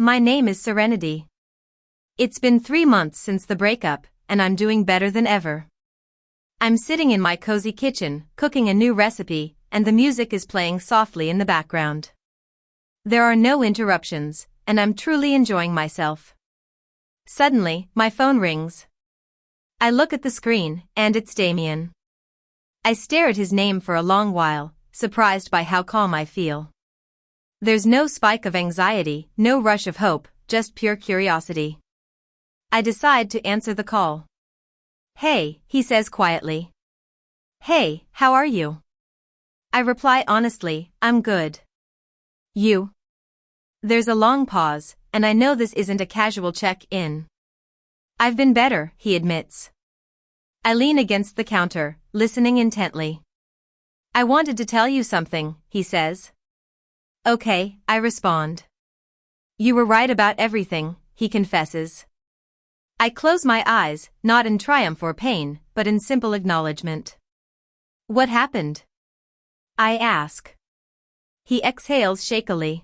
My name is Serenity. It's been 3 months since the breakup, and I'm doing better than ever. I'm sitting in my cozy kitchen, cooking a new recipe, and the music is playing softly in the background. There are no interruptions, and I'm truly enjoying myself. Suddenly, my phone rings. I look at the screen, and it's Damien. I stare at his name for a long while, surprised by how calm I feel. There's no spike of anxiety, no rush of hope, just pure curiosity. I decide to answer the call. "Hey," he says quietly. "Hey, how are you?" I reply honestly, "I'm good." "You?" There's a long pause, and I know this isn't a casual check-in. "I've been better," he admits. I lean against the counter, listening intently. "I wanted to tell you something," he says. "Okay," I respond. "You were right about everything," he confesses. I close my eyes, not in triumph or pain, but in simple acknowledgement. "What happened?" I ask. He exhales shakily.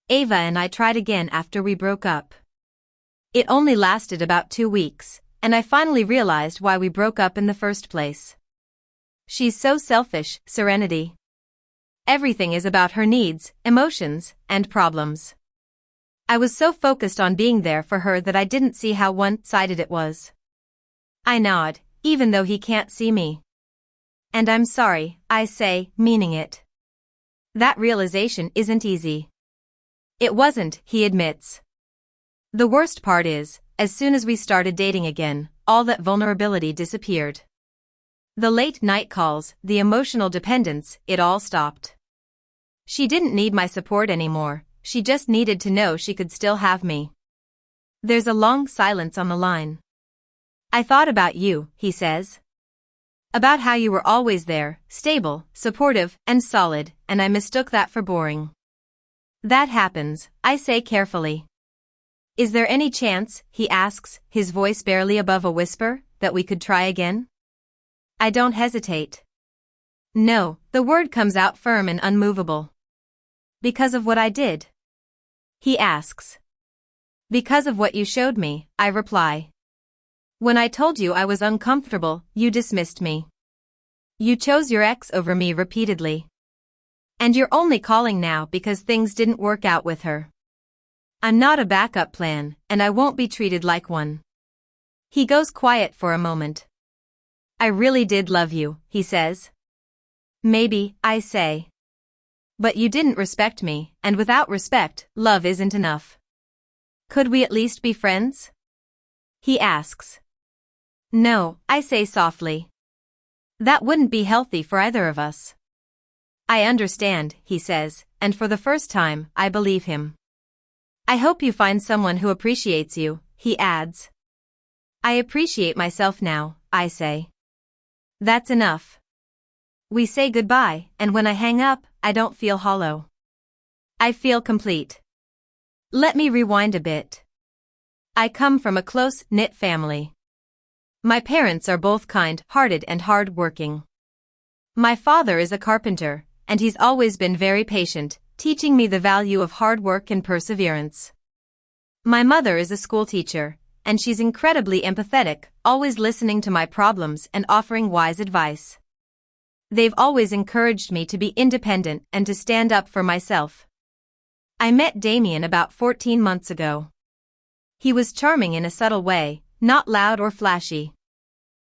"Ava and I tried again after we broke up. It only lasted about 2 weeks, and I finally realized why we broke up in the first place. She's so selfish, Serenity. Everything is about her needs, emotions, and problems. I was so focused on being there for her that I didn't see how one-sided it was." I nod, even though he can't see me. "And I'm sorry," I say, meaning it. That realization isn't easy. "It wasn't," he admits. "The worst part is, as soon as we started dating again, all that vulnerability disappeared. The late night calls, the emotional dependence, it all stopped. She didn't need my support anymore, she just needed to know she could still have me." There's a long silence on the line. "I thought about you," he says. "About how you were always there, stable, supportive, and solid, and I mistook that for boring." "That happens," I say carefully. "Is there any chance," he asks, his voice barely above a whisper, "that we could try again?" I don't hesitate. "No," the word comes out firm and unmovable. "Because of what I did?" he asks. "Because of what you showed me," I reply. "When I told you I was uncomfortable, you dismissed me. You chose your ex over me repeatedly. And you're only calling now because things didn't work out with her. I'm not a backup plan, and I won't be treated like one." He goes quiet for a moment. "I really did love you," he says. "Maybe," I say. "But you didn't respect me, and without respect, love isn't enough. Could we at least be friends?" he asks. "No," I say softly. "That wouldn't be healthy for either of us." "I understand," he says, and for the first time, I believe him. "I hope you find someone who appreciates you," he adds. "I appreciate myself now," I say. "That's enough." We say goodbye, and when I hang up, I don't feel hollow. I feel complete. Let me rewind a bit. I come from a close-knit family. My parents are both kind-hearted and hard-working. My father is a carpenter, and he's always been very patient, teaching me the value of hard work and perseverance. My mother is a schoolteacher, and she's incredibly empathetic, always listening to my problems and offering wise advice. They've always encouraged me to be independent and to stand up for myself. I met Damien about 14 months ago. He was charming in a subtle way, not loud or flashy.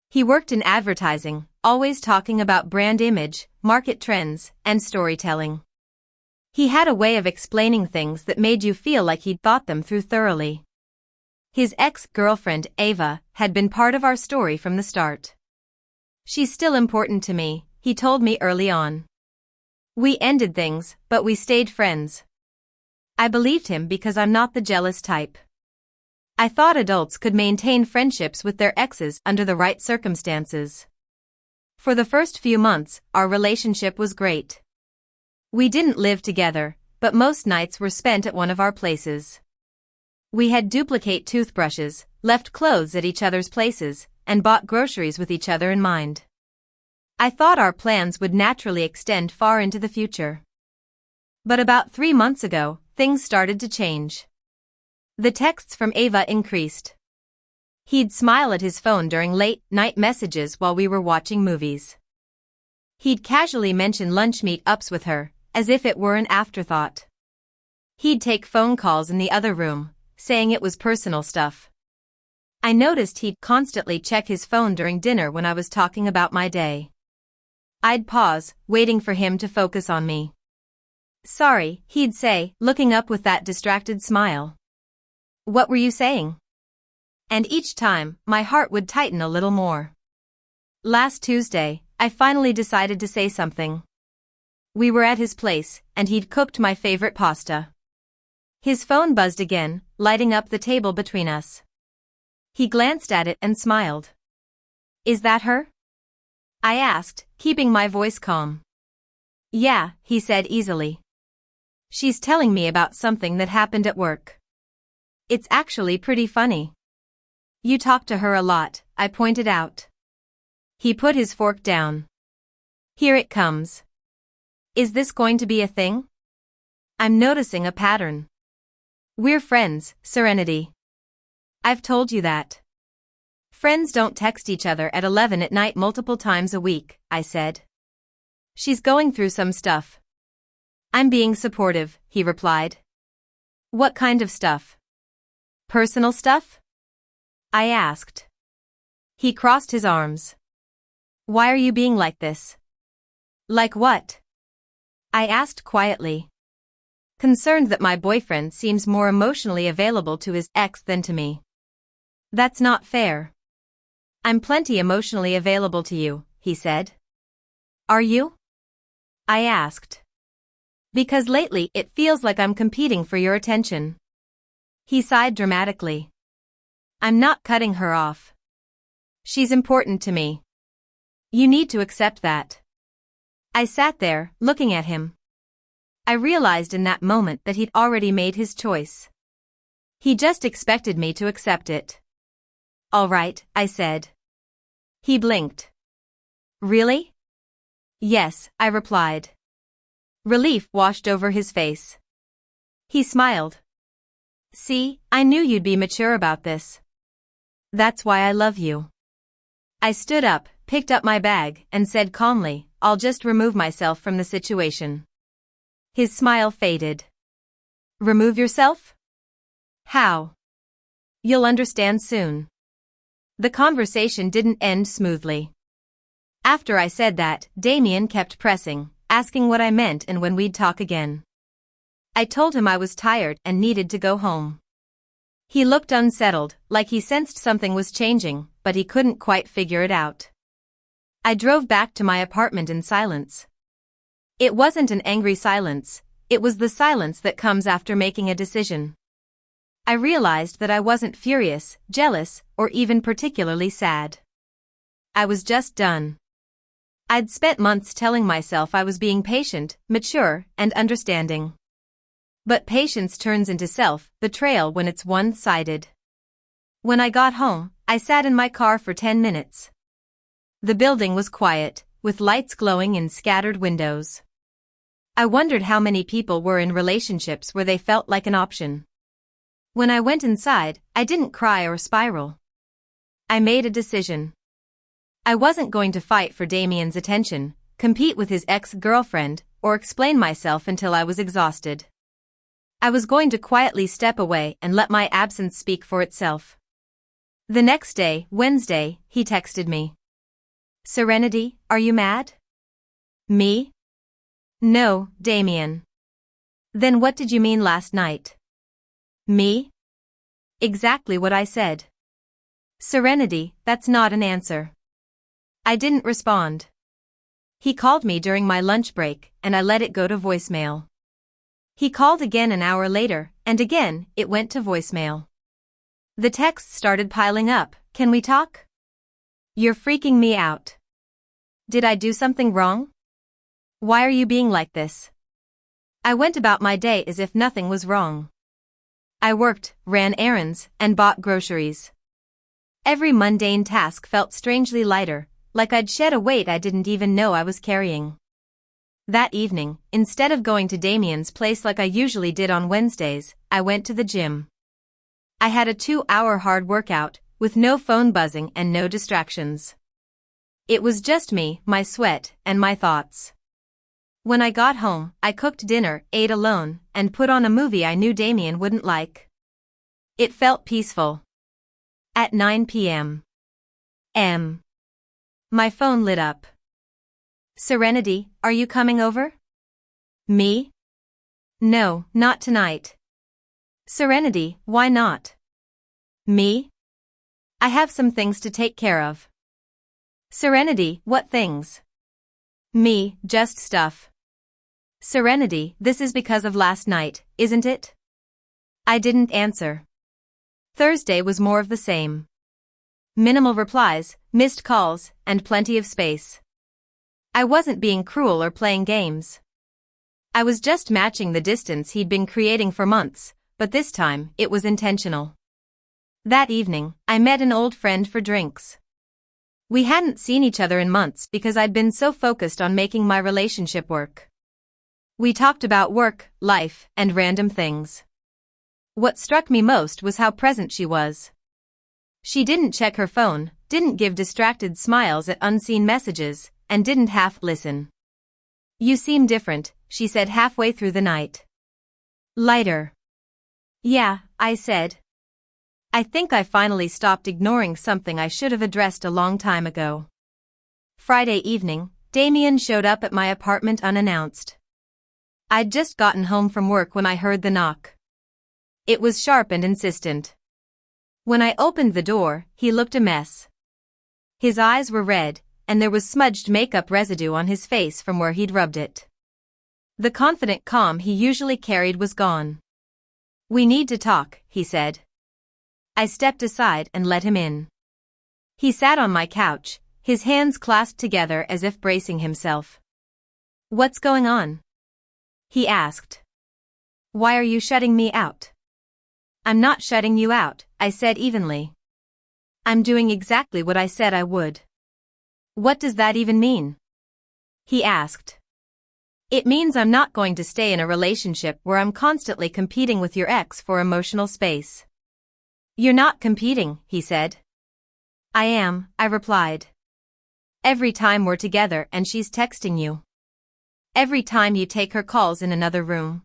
He worked in advertising, always talking about brand image, market trends, and storytelling. He had a way of explaining things that made you feel like he'd thought them through thoroughly. His ex-girlfriend, Ava, had been part of our story from the start. "She's still important to me," he told me early on. "We ended things, but we stayed friends." I believed him because I'm not the jealous type. I thought adults could maintain friendships with their exes under the right circumstances. For the first few months, our relationship was great. We didn't live together, but most nights were spent at one of our places. We had duplicate toothbrushes, left clothes at each other's places, and bought groceries with each other in mind. I thought our plans would naturally extend far into the future. But about 3 months ago, things started to change. The texts from Ava increased. He'd smile at his phone during late-night messages while we were watching movies. He'd casually mention lunch meet-ups with her, as if it were an afterthought. He'd take phone calls in the other room, saying it was personal stuff. I noticed he'd constantly check his phone during dinner when I was talking about my day. I'd pause, waiting for him to focus on me. "Sorry," he'd say, looking up with that distracted smile. "What were you saying?" And each time, my heart would tighten a little more. Last Tuesday, I finally decided to say something. We were at his place, and he'd cooked my favorite pasta. His phone buzzed again, lighting up the table between us. He glanced at it and smiled. "Is that her?" I asked, keeping my voice calm. "Yeah," he said easily. "She's telling me about something that happened at work. It's actually pretty funny." "You talk to her a lot," I pointed out. He put his fork down. "Here it comes. Is this going to be a thing?" I'm noticing a pattern. "We're friends, Serenity. I've told you that." "Friends don't text each other at 11 at night multiple times a week," I said. "She's going through some stuff." "I'm being supportive," he replied. "What kind of stuff? Personal stuff?" I asked. He crossed his arms. "Why are you being like this?" "Like what?" I asked quietly. Concerned that my boyfriend seems more emotionally available to his ex than to me. "That's not fair." "I'm plenty emotionally available to you," he said. "Are you?" I asked. "Because lately it feels like I'm competing for your attention." He sighed dramatically. "I'm not cutting her off. She's important to me. You need to accept that." I sat there, looking at him. I realized in that moment that he'd already made his choice. He just expected me to accept it. "All right," I said. He blinked. "Really?" "Yes," I replied. Relief washed over his face. He smiled. "See, I knew you'd be mature about this. That's why I love you." I stood up, picked up my bag, and said calmly, "I'll just remove myself from the situation." His smile faded. "Remove yourself? How?" "You'll understand soon." The conversation didn't end smoothly. After I said that, Damien kept pressing, asking what I meant and when we'd talk again. I told him I was tired and needed to go home. He looked unsettled, like he sensed something was changing, but he couldn't quite figure it out. I drove back to my apartment in silence. It wasn't an angry silence, it was the silence that comes after making a decision. I realized that I wasn't furious, jealous, or even particularly sad. I was just done. I'd spent months telling myself I was being patient, mature, and understanding. But patience turns into self-betrayal when it's one-sided. When I got home, I sat in my car for 10 minutes. The building was quiet, with lights glowing in scattered windows. I wondered how many people were in relationships where they felt like an option. When I went inside, I didn't cry or spiral. I made a decision. I wasn't going to fight for Damien's attention, compete with his ex-girlfriend, or explain myself until I was exhausted. I was going to quietly step away and let my absence speak for itself. The next day, Wednesday, he texted me. "Serenity, are you mad?" "Me? No, Damien." "Then what did you mean last night?" "Me?" "Exactly what I said." "Serenity, that's not an answer." I didn't respond. He called me during my lunch break, and I let it go to voicemail. He called again an hour later, and again, it went to voicemail. The texts started piling up. "Can we talk? You're freaking me out. Did I do something wrong? Why are you being like this?" I went about my day as if nothing was wrong. I worked, ran errands, and bought groceries. Every mundane task felt strangely lighter, like I'd shed a weight I didn't even know I was carrying. That evening, instead of going to Damien's place like I usually did on Wednesdays, I went to the gym. I had a 2-hour hard workout, with no phone buzzing and no distractions. It was just me, my sweat, and my thoughts. When I got home, I cooked dinner, ate alone, and put on a movie I knew Damien wouldn't like. It felt peaceful. At 9 p.m. My phone lit up. Serenity, are you coming over? Me? No, not tonight. Serenity, why not? Me? I have some things to take care of. Serenity, what things? Me, just stuff. Serenity, this is because of last night, isn't it? I didn't answer. Thursday was more of the same. Minimal replies, missed calls, and plenty of space. I wasn't being cruel or playing games. I was just matching the distance he'd been creating for months, but this time, it was intentional. That evening, I met an old friend for drinks. We hadn't seen each other in months because I'd been so focused on making my relationship work. We talked about work, life, and random things. What struck me most was how present she was. She didn't check her phone, didn't give distracted smiles at unseen messages, and didn't half listen. You seem different, she said halfway through the night. Lighter. Yeah, I said. I think I finally stopped ignoring something I should have addressed a long time ago. Friday evening, Damien showed up at my apartment unannounced. I'd just gotten home from work when I heard the knock. It was sharp and insistent. When I opened the door, he looked a mess. His eyes were red, and there was smudged makeup residue on his face from where he'd rubbed it. The confident calm he usually carried was gone. We need to talk, he said. I stepped aside and let him in. He sat on my couch, his hands clasped together as if bracing himself. What's going on? He asked. Why are you shutting me out? I'm not shutting you out, I said evenly. I'm doing exactly what I said I would. What does that even mean? He asked. It means I'm not going to stay in a relationship where I'm constantly competing with your ex for emotional space. You're not competing, he said. I am, I replied. Every time we're together and she's texting you. Every time you take her calls in another room.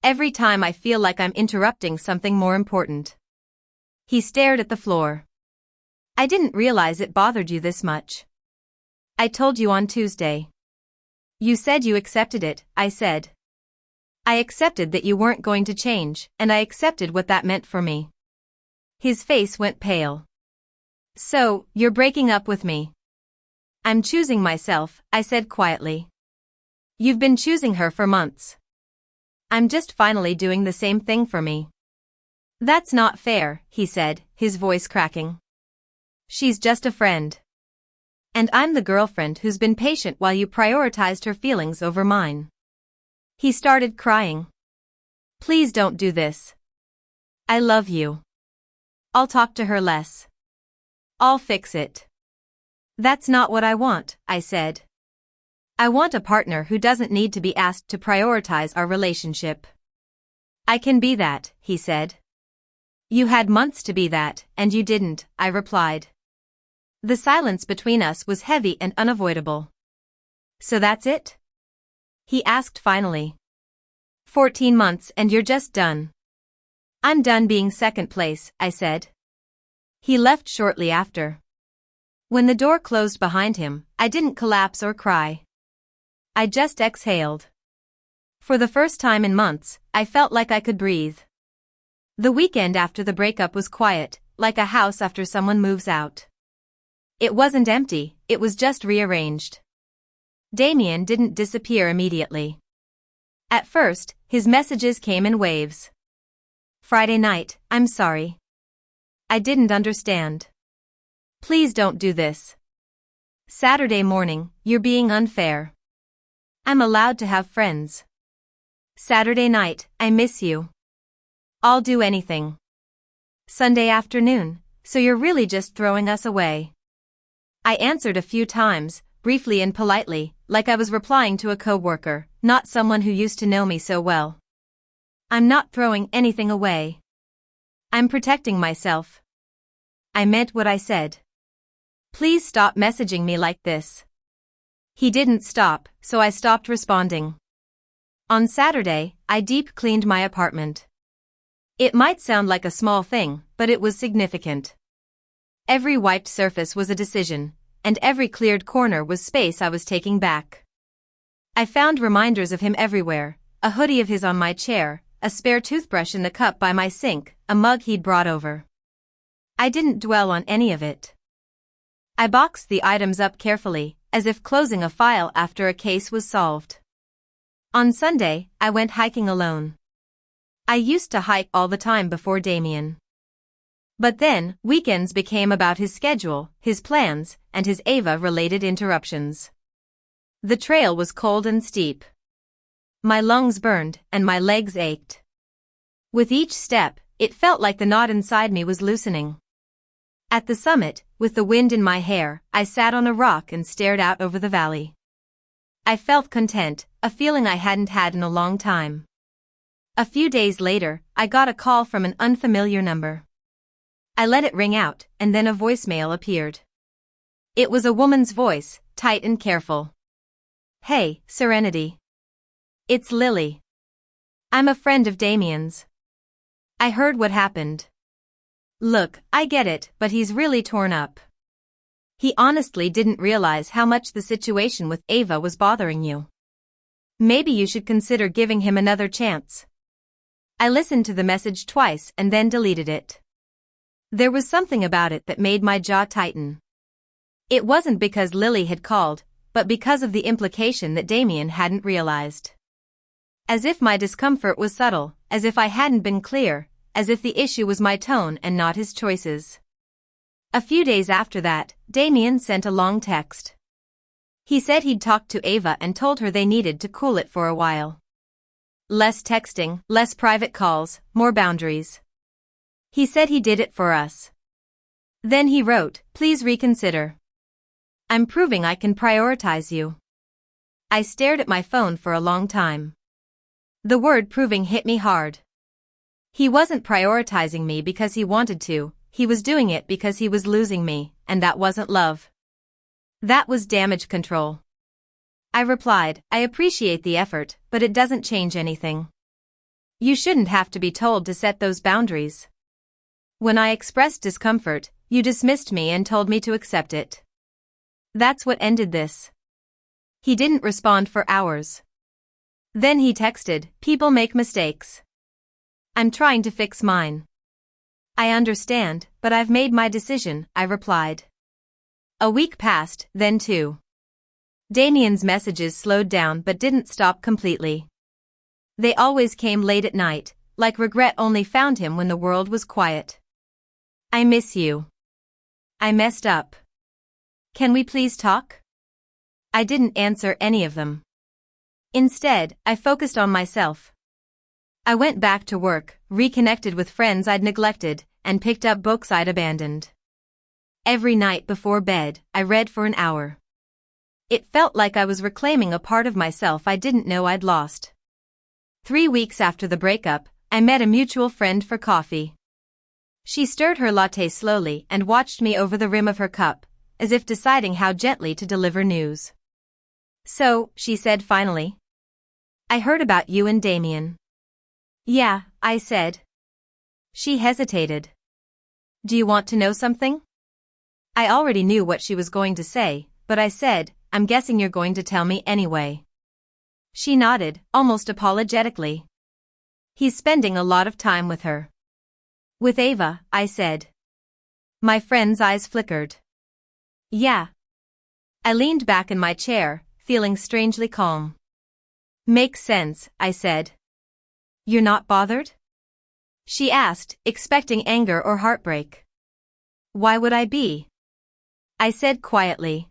Every time I feel like I'm interrupting something more important. He stared at the floor. I didn't realize it bothered you this much. I told you on Tuesday. You said you accepted it, I said. I accepted that you weren't going to change, and I accepted what that meant for me. His face went pale. So, you're breaking up with me. I'm choosing myself, I said quietly. You've been choosing her for months. I'm just finally doing the same thing for me. That's not fair, he said, his voice cracking. She's just a friend. And I'm the girlfriend who's been patient while you prioritized her feelings over mine. He started crying. Please don't do this. I love you. I'll talk to her less. I'll fix it. That's not what I want, I said. I want a partner who doesn't need to be asked to prioritize our relationship. I can be that, he said. You had months to be that, and you didn't, I replied. The silence between us was heavy and unavoidable. So that's it? He asked finally. 14 months and you're just done. I'm done being second place, I said. He left shortly after. When the door closed behind him, I didn't collapse or cry. I just exhaled. For the first time in months, I felt like I could breathe. The weekend after the breakup was quiet, like a house after someone moves out. It wasn't empty, it was just rearranged. Damien didn't disappear immediately. At first, his messages came in waves. Friday night, I'm sorry. I didn't understand. Please don't do this. Saturday morning, you're being unfair. I'm allowed to have friends. Saturday night, I miss you. I'll do anything. Sunday afternoon, so you're really just throwing us away. I answered a few times, briefly and politely, like I was replying to a coworker, not someone who used to know me so well. I'm not throwing anything away. I'm protecting myself. I meant what I said. Please stop messaging me like this. He didn't stop, so I stopped responding. On Saturday, I deep cleaned my apartment. It might sound like a small thing, but it was significant. Every wiped surface was a decision, and every cleared corner was space I was taking back. I found reminders of him everywhere, a hoodie of his on my chair, a spare toothbrush in the cup by my sink, a mug he'd brought over. I didn't dwell on any of it. I boxed the items up carefully, as if closing a file after a case was solved. On Sunday, I went hiking alone. I used to hike all the time before Damien. But then, weekends became about his schedule, his plans, and his Ava-related interruptions. The trail was cold and steep. My lungs burned, and my legs ached. With each step, it felt like the knot inside me was loosening. At the summit, with the wind in my hair, I sat on a rock and stared out over the valley. I felt content, a feeling I hadn't had in a long time. A few days later, I got a call from an unfamiliar number. I let it ring out, and then a voicemail appeared. It was a woman's voice, tight and careful. Hey, Serenity. It's Lily. I'm a friend of Damien's. I heard what happened. Look, I get it, but he's really torn up. He honestly didn't realize how much the situation with Ava was bothering you. Maybe you should consider giving him another chance. I listened to the message twice and then deleted it. There was something about it that made my jaw tighten. It wasn't because Lily had called, but because of the implication that Damien hadn't realized. As if my discomfort was subtle, as if I hadn't been clear, as if the issue was my tone and not his choices. A few days after that, Damien sent a long text. He said he'd talked to Ava and told her they needed to cool it for a while. Less texting, less private calls, more boundaries. He said he did it for us. Then he wrote, "Please reconsider. I'm proving I can prioritize you." I stared at my phone for a long time. The word proving hit me hard. He wasn't prioritizing me because he wanted to, he was doing it because he was losing me, and that wasn't love. That was damage control. I replied, "I appreciate the effort, but it doesn't change anything. You shouldn't have to be told to set those boundaries. When I expressed discomfort, you dismissed me and told me to accept it. That's what ended this." He didn't respond for hours. Then he texted, "People make mistakes. I'm trying to fix mine." "I understand, but I've made my decision," I replied. A week passed, then two. Damien's messages slowed down but didn't stop completely. They always came late at night, like regret only found him when the world was quiet. "I miss you. I messed up. Can we please talk?" I didn't answer any of them. Instead, I focused on myself. I went back to work, reconnected with friends I'd neglected, and picked up books I'd abandoned. Every night before bed, I read for an hour. It felt like I was reclaiming a part of myself I didn't know I'd lost. 3 weeks after the breakup, I met a mutual friend for coffee. She stirred her latte slowly and watched me over the rim of her cup, as if deciding how gently to deliver news. "So," she said finally. "I heard about you and Damien." "Yeah," I said. She hesitated. "Do you want to know something?" I already knew what she was going to say, but I said, "I'm guessing you're going to tell me anyway." She nodded, almost apologetically. "He's spending a lot of time with her." "With Ava," I said. My friend's eyes flickered. "Yeah." I leaned back in my chair, feeling strangely calm. "Makes sense," I said. "You're not bothered?" She asked, expecting anger or heartbreak. "Why would I be?" I said quietly.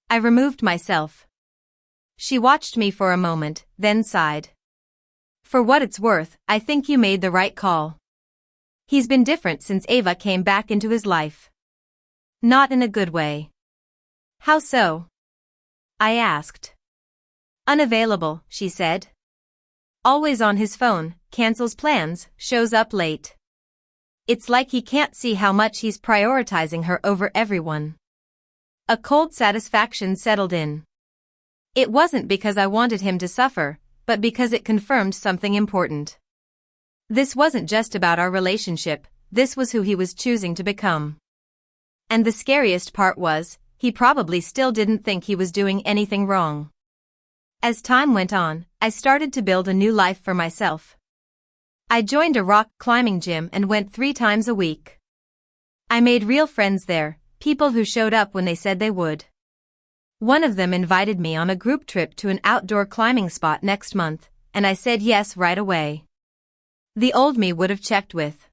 I removed myself. She watched me for a moment, then sighed. "For what it's worth, I think you made the right call. He's been different since Ava came back into his life. Not in a good way." "How so?" I asked. "Unavailable," she said. "Always on his phone, cancels plans, shows up late. It's like he can't see how much he's prioritizing her over everyone. A cold satisfaction settled in. It wasn't because I wanted him to suffer, but because it confirmed something important. This wasn't just about our relationship, this was who he was choosing to become. And the scariest part was, he probably still didn't think he was doing anything wrong. As time went on, I started to build a new life for myself. I joined a rock climbing gym and went 3 times a week. I made real friends there, people who showed up when they said they would. One of them invited me on a group trip to an outdoor climbing spot next month, and I said yes right away. The old me would have checked with,